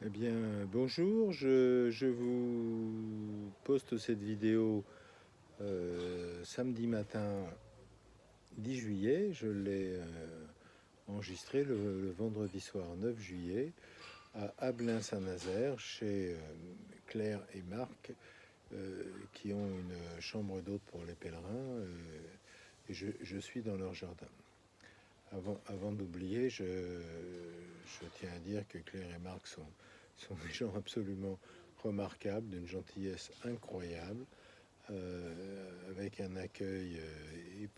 Eh bien, bonjour, je vous poste cette vidéo samedi matin 10 juillet. Je l'ai enregistrée le vendredi soir 9 juillet à Abelin-Saint-Nazaire chez Claire et Marc qui ont une chambre d'hôte pour les pèlerins et je suis dans leur jardin. Avant d'oublier, je tiens à dire que Claire et Marc sont des gens absolument remarquables, d'une gentillesse incroyable, avec un accueil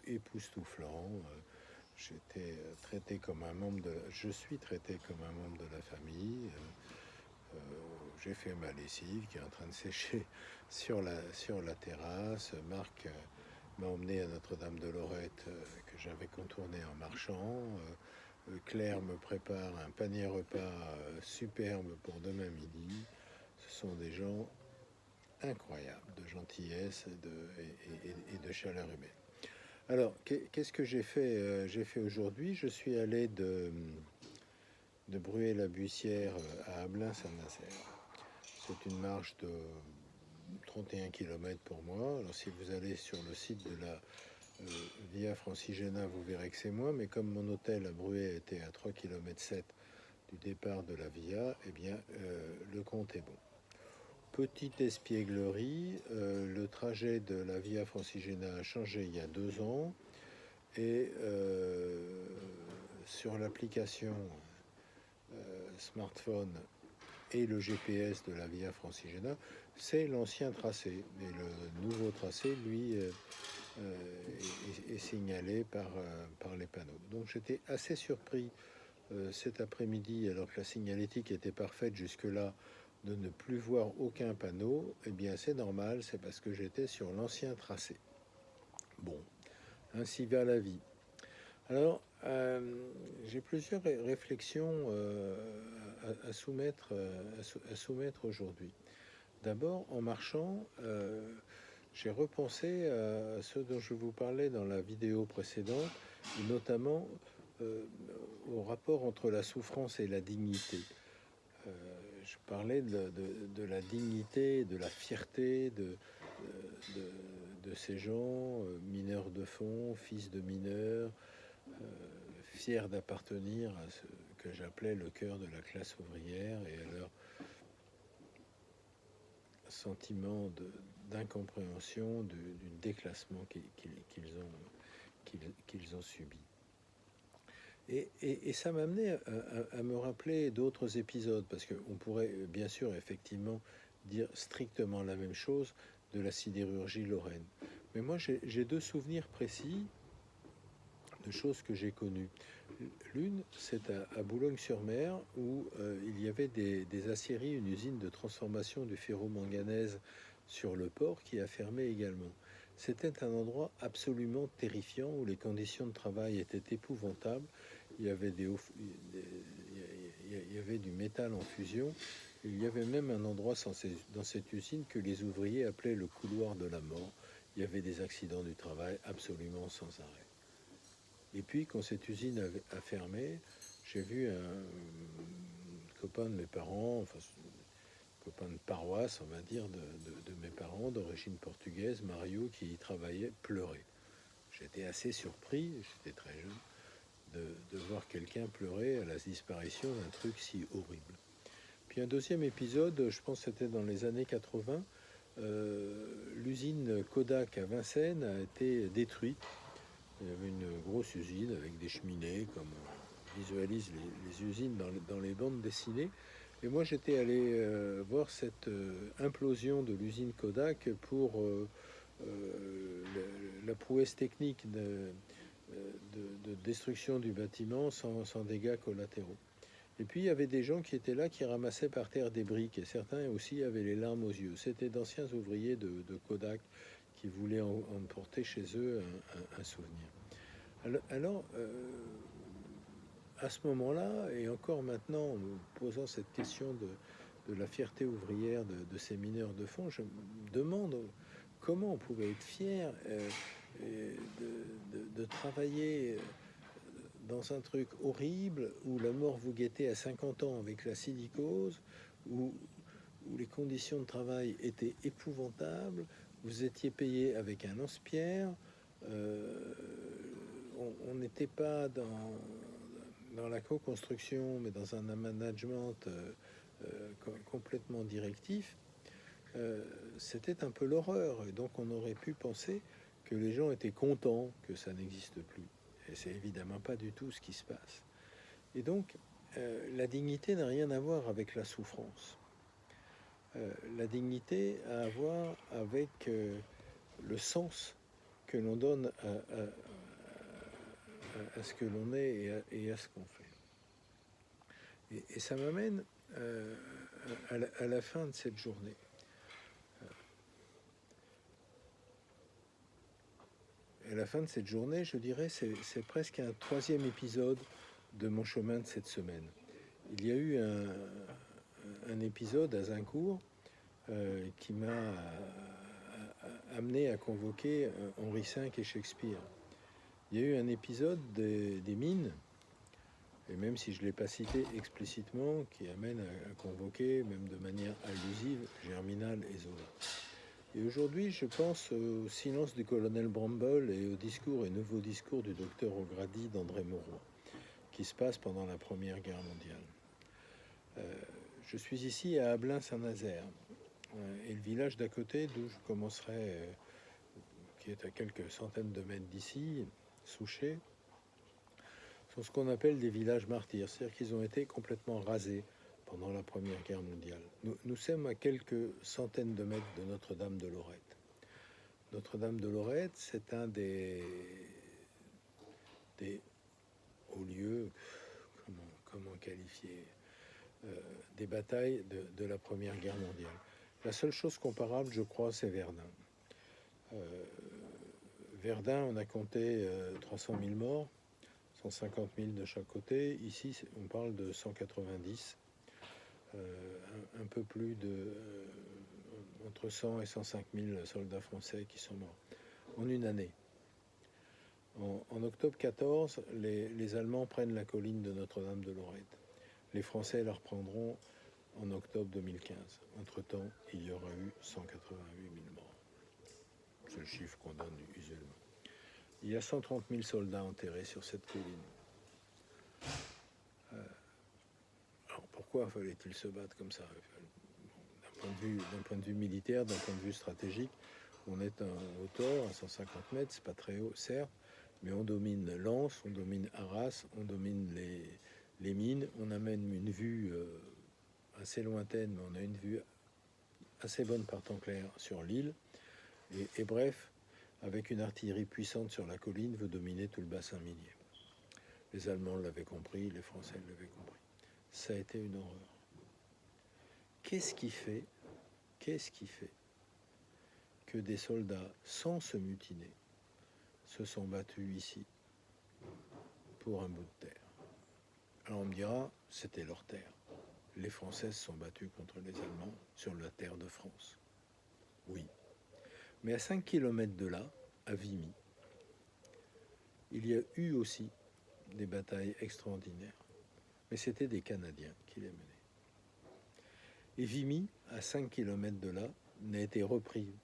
époustouflant. J'étais traité comme un membre je suis traité comme un membre de la famille. J'ai fait ma lessive qui est en train de sécher sur la terrasse. Marc m'a emmené à Notre-Dame-de-Lorette que j'avais contourné en marchant. Claire me prépare un panier repas superbe pour demain midi. Ce sont des gens incroyables de gentillesse et de chaleur humaine. Alors, qu'est-ce que j'ai fait J'ai fait aujourd'hui, je suis allé de Bruay-la-Buissière à Abelin-Saint-Nazaire. C'est une marche de 31 km pour moi. Alors, si vous allez sur le site de la Via Francigena, vous verrez que c'est moi, mais comme mon hôtel à Bruay était à 3 km 7 du départ de la Via, eh bien, le compte est bon. Petite espièglerie, le trajet de la Via Francigena a changé il y a 2 ans, et sur l'application smartphone et le GPS de la Via Francigena, c'est l'ancien tracé. Mais le nouveau tracé, lui, est signalé par les panneaux. Donc j'étais assez surpris cet après-midi, alors que la signalétique était parfaite jusque-là, de ne plus voir aucun panneau. Eh bien, c'est normal, c'est parce que j'étais sur l'ancien tracé. Bon, ainsi va la vie. Alors, j'ai plusieurs réflexions à soumettre, à soumettre aujourd'hui. D'abord, en marchant, j'ai repensé à ce dont je vous parlais dans la vidéo précédente, et notamment au rapport entre la souffrance et la dignité. Euh, je parlais de la dignité, de la fierté de ces gens, mineurs de fond, fils de mineurs, fiers d'appartenir à ce que j'appelais le cœur de la classe ouvrière, et à leur sentiment d'incompréhension, du déclassement qu'ils ont subi. Et ça m'amenait à me rappeler d'autres épisodes, parce qu'on pourrait bien sûr effectivement dire strictement la même chose de la sidérurgie lorraine. Mais moi j'ai 2 souvenirs précis de choses que j'ai connues. L'une, c'est à Boulogne-sur-Mer, où il y avait des aciéries, une usine de transformation du ferro-manganèse sur le port qui a fermé également. C'était un endroit absolument terrifiant où les conditions de travail étaient épouvantables. Il y avait, il y avait du métal en fusion. Il y avait même un endroit dans cette usine que les ouvriers appelaient le couloir de la mort. Il y avait des accidents du travail absolument sans arrêt. Et puis, quand cette usine a fermé, j'ai vu un copain de mes parents, enfin, copain de paroisse, on va dire, de mes parents, d'origine portugaise, Mario, qui y travaillait, pleurer. J'étais assez surpris, j'étais très jeune, de voir quelqu'un pleurer à la disparition d'un truc si horrible. Puis un deuxième épisode, je pense que c'était dans les années 80, l'usine Kodak à Vincennes a été détruite. Il y avait une grosse usine avec des cheminées, comme on visualise les usines dans les bandes dessinées. Et moi, j'étais allé voir cette implosion de l'usine Kodak pour la prouesse technique de destruction du bâtiment sans dégâts collatéraux. Et puis, il y avait des gens qui étaient là, qui ramassaient par terre des briques, et certains aussi avaient les larmes aux yeux. C'était d'anciens ouvriers de Kodak qui voulaient emporter chez eux un souvenir. Alors à ce moment-là, et encore maintenant, en me posant cette question de la fierté ouvrière de ces mineurs de fond, je me demande comment on pouvait être fier de travailler dans un truc horrible où la mort vous guettait à 50 ans avec la silicose, où les conditions de travail étaient épouvantables, vous étiez payé avec un lance-pierre, on n'était pas dans la co-construction, mais dans un management complètement directif. C'était un peu l'horreur, et donc on aurait pu penser que les gens étaient contents que ça n'existe plus. Et c'est évidemment pas du tout ce qui se passe. Et donc, la dignité n'a rien à voir avec la souffrance. La dignité a à voir avec le sens que l'on donne à ce que l'on est et à ce qu'on fait. Et ça m'amène à la fin de cette journée. À la fin de cette journée, je dirais, c'est presque un troisième épisode de mon chemin de cette semaine. Il y a eu un épisode à Zincourt qui m'a amené à convoquer Henri V et Shakespeare. Il y a eu un épisode des mines, et même si je ne l'ai pas cité explicitement, qui amène à convoquer, même de manière allusive, Germinal et Zola. Et aujourd'hui, je pense au silence du colonel Bramble et au discours et nouveau discours du docteur O'Grady d'André Mauroy, qui se passe pendant la Première Guerre mondiale. Je suis ici à Ablain-Saint-Nazaire, et le village d'à côté, d'où je commencerai, qui est à quelques centaines de mètres d'ici, Souchet, sont ce qu'on appelle des villages martyrs, c'est-à-dire qu'ils ont été complètement rasés pendant la Première Guerre mondiale. Nous sommes à quelques centaines de mètres de Notre-Dame de Lorette. Notre-Dame de Lorette, c'est un des hauts lieux, comment qualifier, des batailles de la Première Guerre mondiale. La seule chose comparable, je crois, c'est Verdun. Verdun, on a compté 300 000 morts, 150 000 de chaque côté. Ici, on parle de 190, un peu plus de entre 100 et 105 000 soldats français qui sont morts en une année. En octobre 14, les Allemands prennent la colline de Notre-Dame de Lorette. Les Français la reprendront en octobre 2015. Entre-temps, il y aura eu 188 000 morts. C'est le chiffre qu'on donne usuellement. Il y a 130 000 soldats enterrés sur cette colline. Alors pourquoi fallait-il se battre comme ça? D'un point de vue militaire, d'un point de vue stratégique, on est en hauteur, à 150 mètres, c'est pas très haut, certes, mais on domine Lens, on domine Arras, on domine les mines, on amène une vue assez lointaine, mais on a une vue assez bonne par temps clair sur l'île, et bref, avec une artillerie puissante sur la colline, vous dominez tout le bassin minier. Les Allemands l'avaient compris, les Français l'avaient compris. Ça a été une horreur. Qu'est-ce qui fait que des soldats, sans se mutiner, se sont battus ici pour un bout de terre? Alors on me dira, c'était leur terre. Les Français se sont battus contre les Allemands sur la terre de France. Oui. Mais à 5 km de là, à Vimy, il y a eu aussi des batailles extraordinaires. Mais c'était des Canadiens qui les menaient. Et Vimy, à 5 km de là, n'a été repris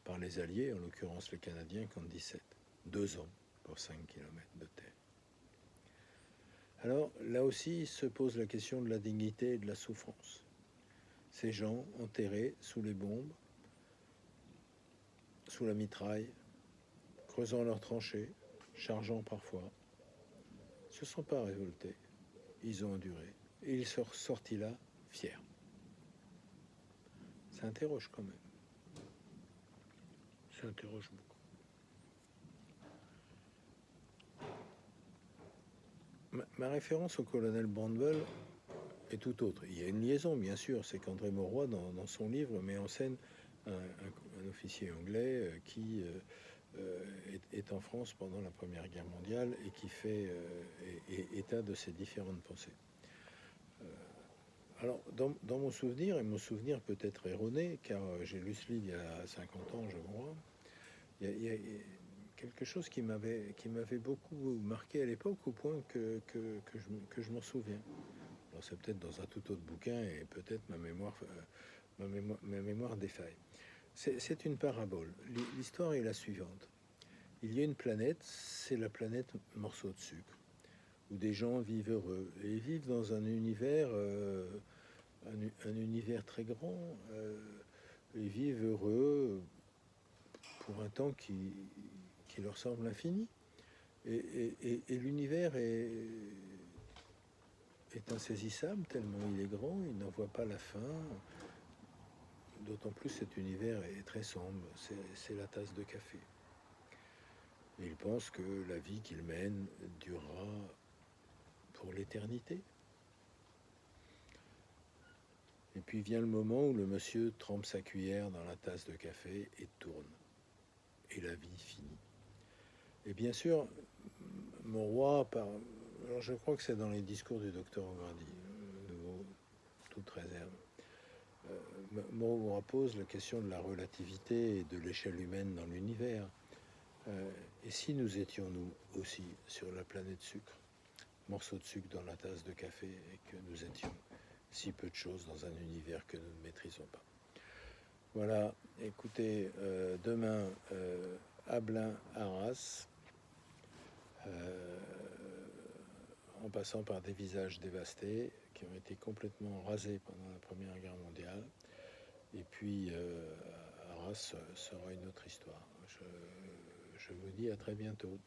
par les Alliés, en l'occurrence les Canadiens, qu'en 17. 2 ans pour 5 km de terre. Alors, là aussi, se pose la question de la dignité et de la souffrance. Ces gens enterrés sous les bombes, sous la mitraille, creusant leurs tranchées, chargeant parfois, se sont pas révoltés. Ils ont enduré. Et ils sont sortis là, fiers. Ça interroge quand même. Ça interroge beaucoup. Ma référence au colonel Bramble est tout autre. Il y a une liaison, bien sûr, c'est qu'André Mauroy, dans son livre, met en scène un officier anglais qui est en France pendant la Première Guerre mondiale et qui fait état de ses différentes pensées. Alors, dans mon souvenir, et mon souvenir peut être erroné, car j'ai lu ce livre il y a 50 ans, je crois, il y a quelque chose qui m'avait beaucoup marqué à l'époque, au point que je m'en souviens. Alors c'est peut-être dans un tout autre bouquin et peut-être ma mémoire défaille. C'est une parabole. L'histoire est la suivante. Il y a une planète, c'est la planète Morceau de sucre, où des gens vivent heureux et ils vivent dans un univers très grand. Ils vivent heureux pour un temps qui leur semble infini. Et l'univers est insaisissable tellement il est grand, il n'en voit pas la fin. D'autant plus cet univers est très sombre, c'est la tasse de café. Et il pense que la vie qu'il mène durera pour l'éternité. Et puis vient le moment où le monsieur trempe sa cuillère dans la tasse de café et tourne. Et la vie finit. Et bien sûr, mon roi, alors je crois que c'est dans les discours du docteur Augrady, nouveau, toute réserve. Mon roi pose la question de la relativité et de l'échelle humaine dans l'univers. Et si nous étions nous aussi sur la planète sucre, morceau de sucre dans la tasse de café, et que nous étions si peu de choses dans un univers que nous ne maîtrisons pas. Voilà, écoutez, demain, Ablain-Arras, en passant par des visages dévastés qui ont été complètement rasés pendant la Première Guerre mondiale. Et puis, Arras sera une autre histoire. Je vous dis à très bientôt.